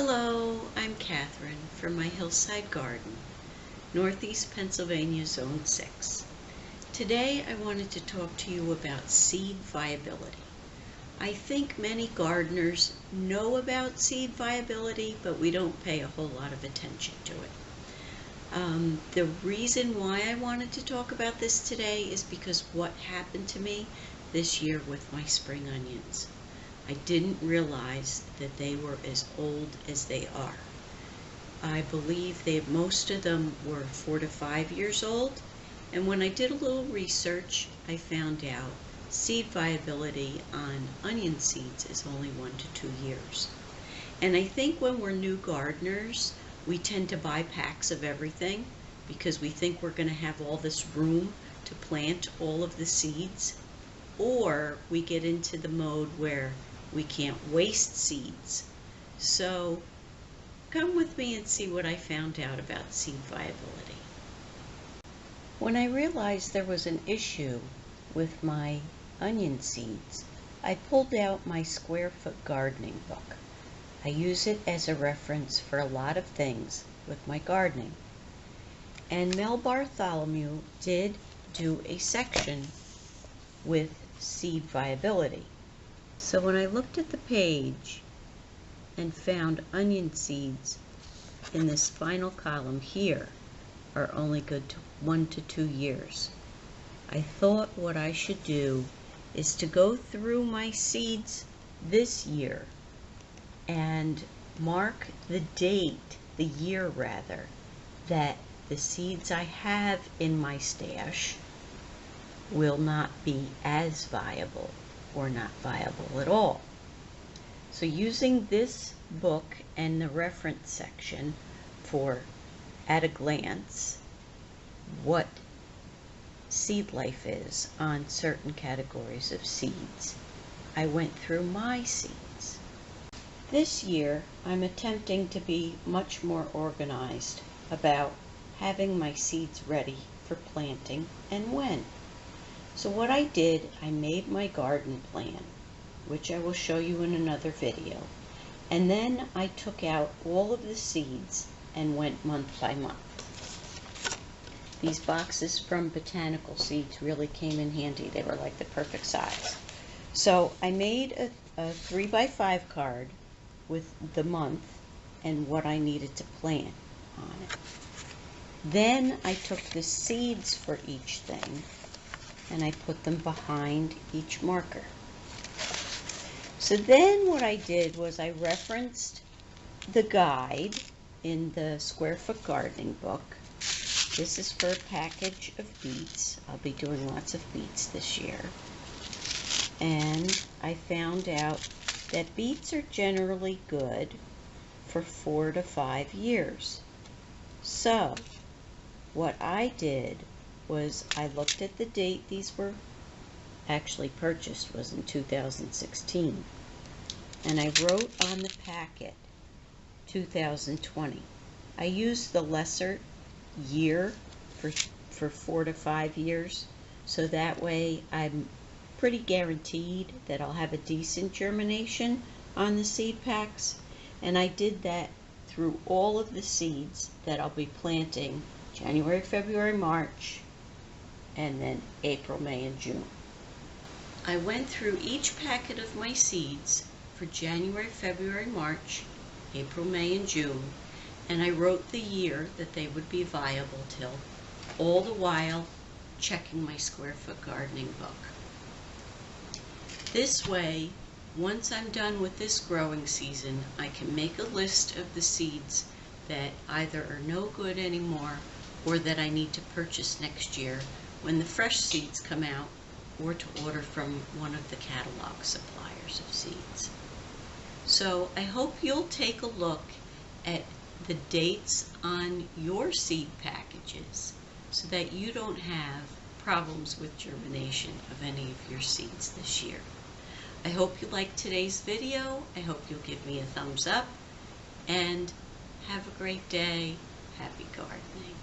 Hello, I'm Catherine from my hillside garden, Northeast Pennsylvania, Zone 6. Today I wanted to talk to you about seed viability. I think many gardeners know about seed viability, but we don't pay a whole lot of attention to it. The reason why I wanted to talk about this today is because what happened to me this year with my spring onions. I didn't realize that they were as old as they are. I believe most of them were 4 to 5 years old, and when I did a little research, I found out seed viability on onion seeds is only 1 to 2 years. And I think when we're new gardeners, we tend to buy packs of everything because we think we're going to have all this room to plant all of the seeds, or we get into the mode where we can't waste seeds. So come with me and see what I found out about seed viability. When I realized there was an issue with my onion seeds, I pulled out my square foot gardening book. I use it as a reference for a lot of things with my gardening. And Mel Bartholomew did do a section with seed viability. So when I looked at the page and found onion seeds in this final column here are only good to 1 to 2 years, I thought what I should do is to go through my seeds this year and mark the date, the year rather, that the seeds I have in my stash will not be as viable or not viable at all. So using this book and the reference section for, at a glance, what seed life is on certain categories of seeds, I went through my seeds. This year, I'm attempting to be much more organized about having my seeds ready for planting and when. So what I did, I made my garden plan, which I will show you in another video. And then I took out all of the seeds and went month by month. These boxes from Botanical Seeds really came in handy. They were like the perfect size. So I made a 3x5 card with the month and what I needed to plant on it. Then I took the seeds for each thing and I put them behind each marker. So then what I did was I referenced the guide in the Square Foot Gardening book. This is for a package of beets. I'll be doing lots of beets this year. And I found out that beets are generally good for 4 to 5 years. So what I did was I looked at the date these were actually purchased was in 2016, and I wrote on the packet 2020. I used the lesser year for 4 to 5 years, so that way I'm pretty guaranteed that I'll have a decent germination on the seed packs, and I did that through all of the seeds that I'll be planting January, February, March, and then April, May, and June. I went through each packet of my seeds for January, February, March, April, May, and June, and I wrote the year that they would be viable till, all the while checking my Square Foot Gardening book. This way, once I'm done with this growing season, I can make a list of the seeds that either are no good anymore or that I need to purchase next year when the fresh seeds come out, or to order from one of the catalog suppliers of seeds. So I hope you'll take a look at the dates on your seed packages so that you don't have problems with germination of any of your seeds this year. I hope you liked today's video. I hope you'll give me a thumbs up, and have a great day. Happy gardening.